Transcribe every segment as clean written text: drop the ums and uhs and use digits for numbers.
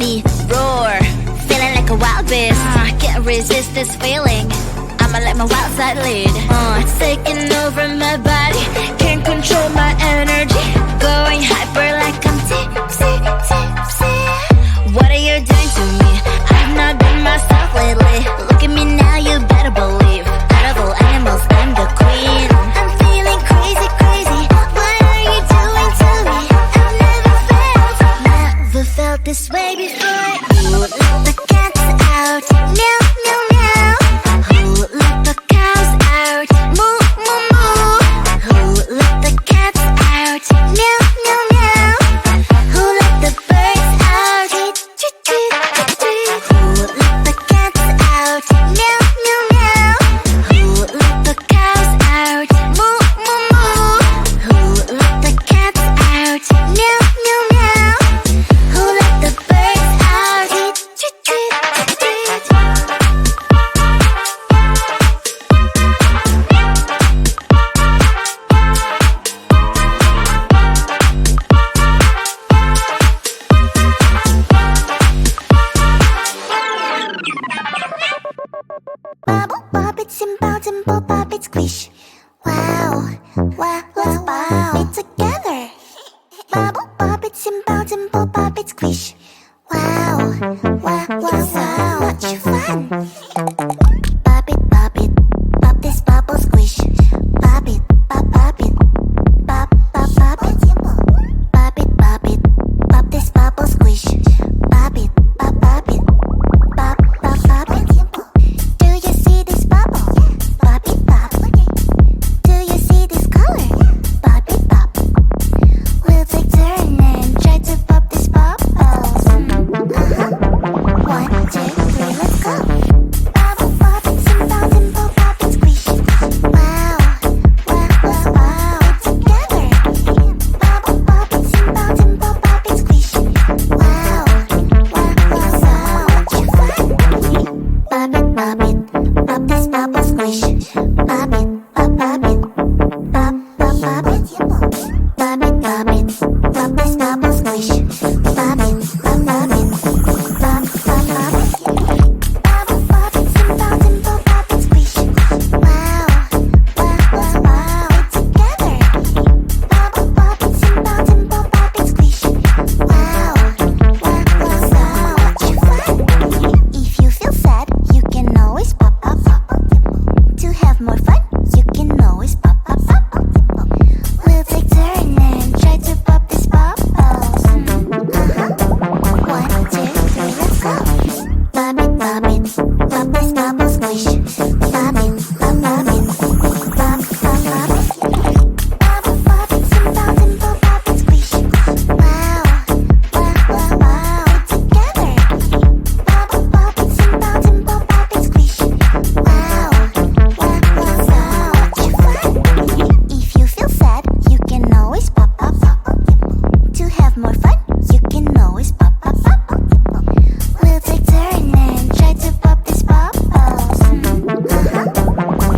me roar, feeling like a wild beast. Can't resist this feeling, I'ma let my wild side lead. It's taking over my body, can't control my energy, going hyper like I'm tipsy, tipsy. What are you doing to me? I've not been myself lately. Look at me now, you better believe. Out of all animals, I'm the queen. I'm feeling crazy, crazy. What are you doing to me? I've never felt this way before. Who let the cats out? Meow, meow, meow. Who let the cows out? Moo, moo, moo. Who let the cats out? Meow, meow, meow. Who let the birds out? Tweet, tweet, tweet, tweet. Who let the cats out? Meow, meow, meow. Who let the cows out? Moo, moo, moo. Who let the cats out? Meow, meow, meow. Who let the birds out? Tweet, tweet, tweet, tweet. Bubble, bop it, simple, dimple, pop it, squish. Wow, wow, let's bow it together. Bubble, bop it, simple, dimple, pop it, squish. Wow, wow, wow, much fun. Pop it, pop this bubble, squish. Pop it, pop it, pop, pop, pop it. Pop it, pop this bubble, squish. Pop it, pop it, pop, pop, pop it. Do you see this bubble? Pop it, pop. Do you see this color? Pop it, pop. We'll take turn and try to pop this bubble. 1, 2, 3, let's go. Bubble, pop it, simple, dimple, pop it, squish. Wow, wow, wow, wow, it's together. Bubble, pop it, simple, dimple, pop it, squish. Wow, wow, wow, wow, much fun. Pop it, pop this bubble, squish. Pop it, pop it, pop, pop, pop it. Pop it, pop this bubble, squish. Pop it, pop it, pop, pop, pop it. Bubble, pop it, simple, dimple, pop it, squish. Wow, wow, wow, wow, it's together. Bubble, pop it, simple, dimple, pop it, squish. Wow, wow, wow, wow, much fun. If you feel sad, you can always pop, pop, pop. To have more fun, you can always pop, pop, pop. We'll take turn and try to pop this bubbles. 1, 2, 3, let's go. Pop it, pop this bubble, squish. Pop it, pop it, pop, pop, pop it. Bubble, pop it, simple, dimple, pop it, squish. Wow, wow, wow, wow, it's together. Bubble, pop it, simple, dimple, pop it, squish. Wow, wow, wow, wow, much fun. If you feel sad, you can always pop, pop, pop. To have more fun, you can always pop, pop, pop. We'll take turn and try to pop this bubbles.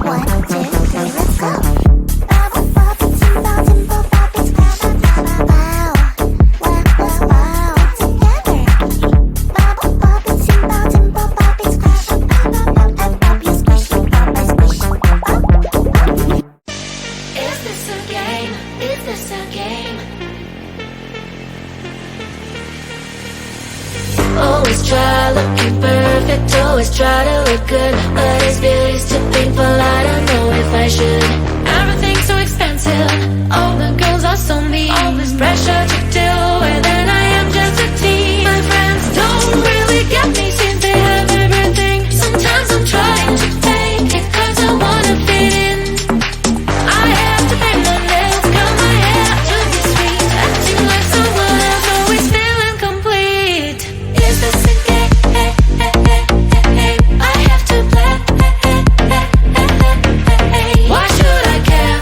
1, 2, 3, let's go. Bubble, pop it, simple, dimple, pop it, squish. Wow, wow, wow, wow, it's together. Bubble, pop it, simple, dimple, pop it, squish. And pop you, squish, pop and squish. Is this a game? Is this a game? Always try looking perfect, always try to look good, but this beauty's too painful, I don't know if I should. Everything's so expensive, all the girls are so mean, all this pressure to deal with, and I am just a teen. My friends don't really get me since they have everything. Sometimes I'm trying to fake it cause I wanna fit in. I have to paint my nails, curl my hair to be sweet, acting like someone else, always feeling complete. Is this a game? I have to play. Why should I care?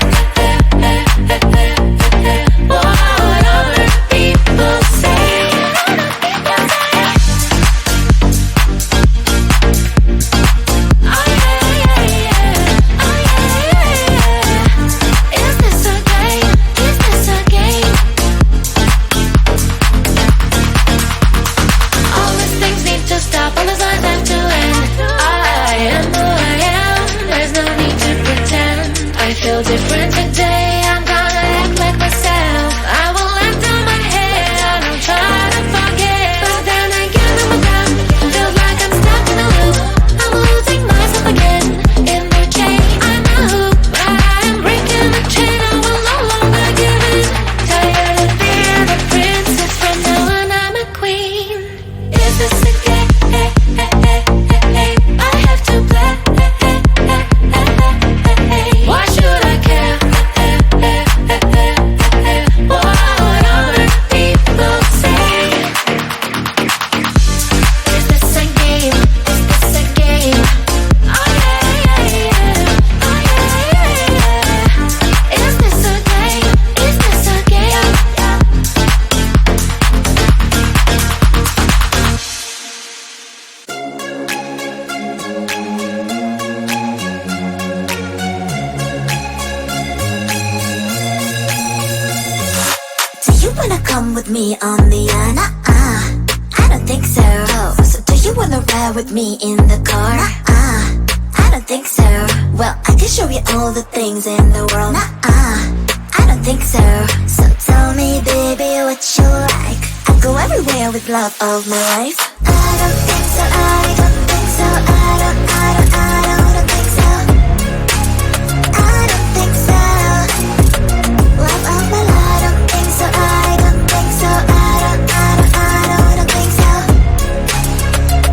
come with me on the I don't think so. Oh, so do you wanna ride with me in the car? I don't think so. Well, I can show you all the things in the world. I don't think so. So tell me, baby, what you like. I go everywhere with love of my life. I don't think so. I don't think so. I don't think so. I don't think so. Love of my life. I don't think so. I don't think so. I don't think so.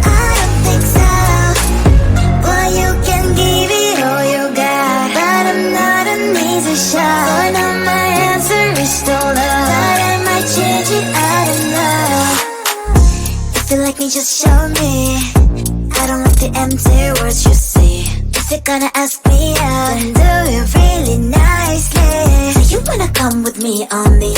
I don't think so. Well, you can give it all you got, but I'm not an easy shot. For now my answer is still love, but I might change it, I don't know. If you like me, just show me. I don't like the empty words you say. If you're gonna ask me out, then do it really nicely. Do you wanna come with me on the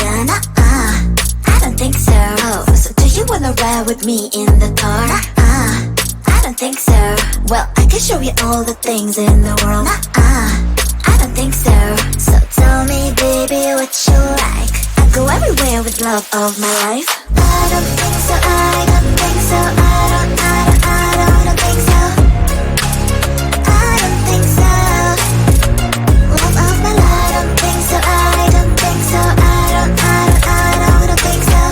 I don't think so. Oh, so do you wanna ride with me in the car? I don't think so. Well, I can show you all the things in the world. I don't think so. So tell me, baby, what you like. I go everywhere with love of my life. I don't think so. I don't think so. I don't think so. I don't think so. Love of my life. I don't think so. I don't think so. I don't think so.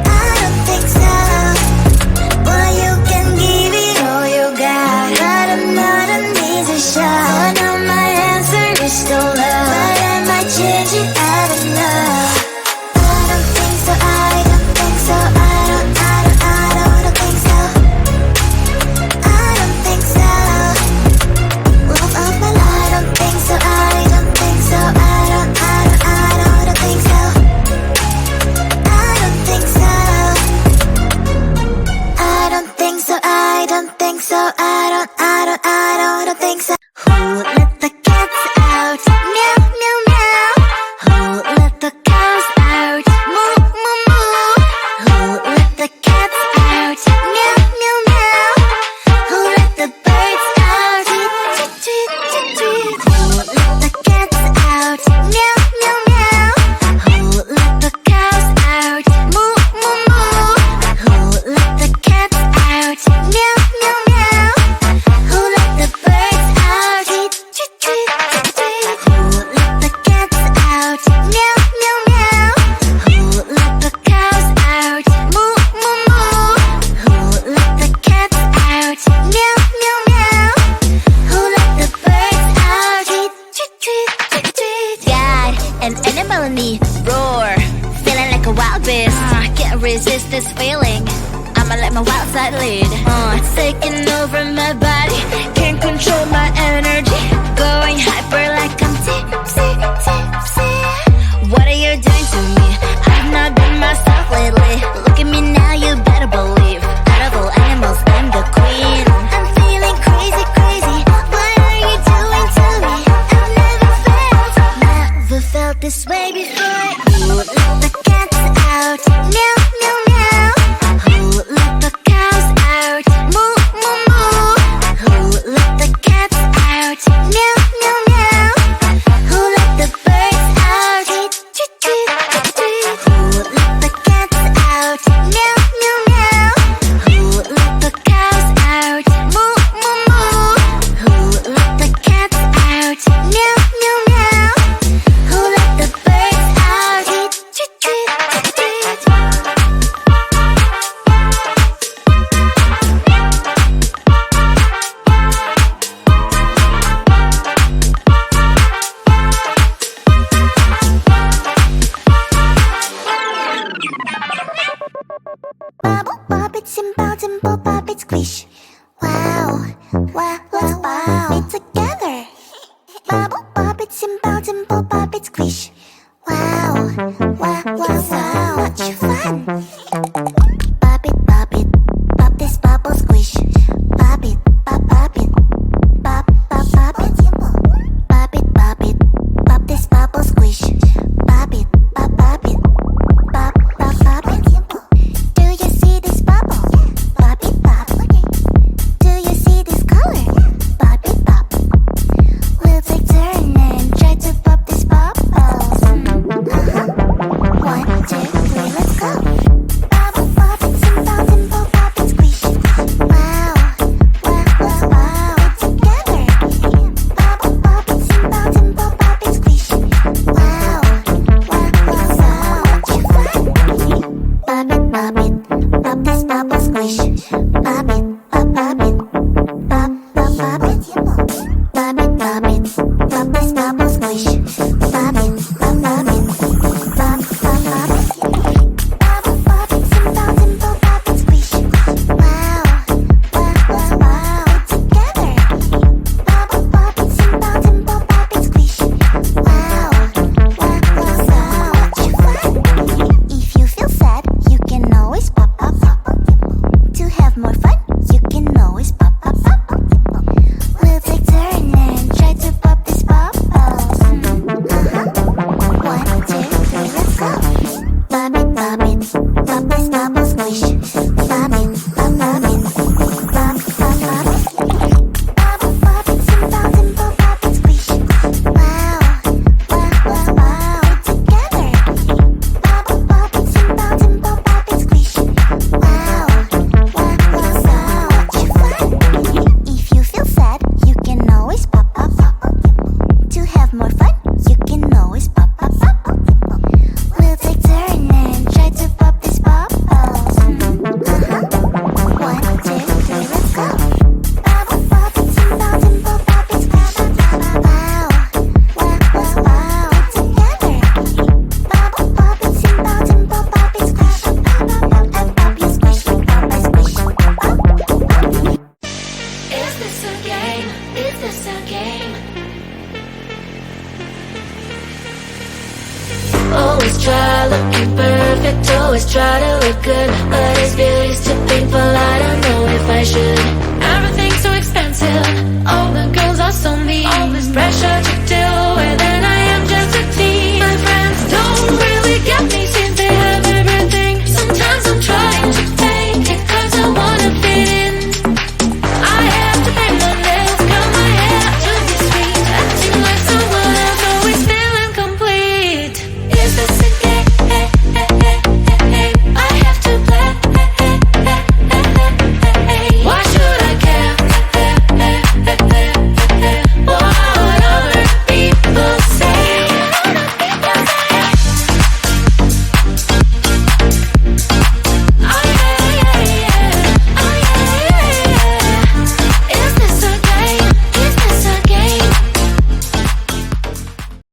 I don't think so. Well, you can give it all you got, but I'm not an easy shot. For now my answer is still love, but I might change it, I don't know. I don't think so. I don't think so. I don't think so. I don't think so. Love of my life. I don't think so. I don't think so. I don't think so. I don't think so. I don't think so. I don't think so. I don't think so. Who let the cats out? Meow, meow, meow. Who let the cows out? Moo, moo, moo. Who let the cats out? Meow, meow, meow. Who let the birds out? Tweet, tweet, tweet, tweet, tweet. Who let the cats out? Meow, meow, meow. Who let the cows out? Moo, moo, moo. Who let the cats out? Meow, meow, meow. Who let the birds out? Tweet, tweet, tweet, tweet, tweet. Who let the cats out? Meow, meow, meow. Who let the cows out? Moo, moo, moo. Who let the cats out? Meow, meow, meow. Who let the birds out? Tweet, tweet, tweet, tweet, tweet. God, an animal in me, roar, feeling like a wild beast. Can't resist this feeling. I'ma let my wild side lead. It's taking over my body, can't control my energy. Going hyper like I'm tipsy, tipsy. What are you doing to me? I've not been myself lately. Look at me now, you better believe. Out of all animals, I'm the queen. I'm feeling crazy, crazy. What are you doing to me? I've never felt this way before. Who let the cats out? Meow, meow, meow. Who let the cows out? Moo, moo, moo. Who let the cats out? Meow, meow, meow. Who let the birds out? Tweet, tweet, tweet, tweet, tweet. Who let the cats out? Meow, meow, meow. Who let the cows out? Moo, moo, moo. Who let the cats out? Meow, meow, meow. Who let the birds out? Tweet, tweet, tweet, tweet, tweet. always try looking perfect, always try to look good, but this beauty's too painful, I don't know if I should. Everything's so expensive, all the girls are so mean, all this pressure to do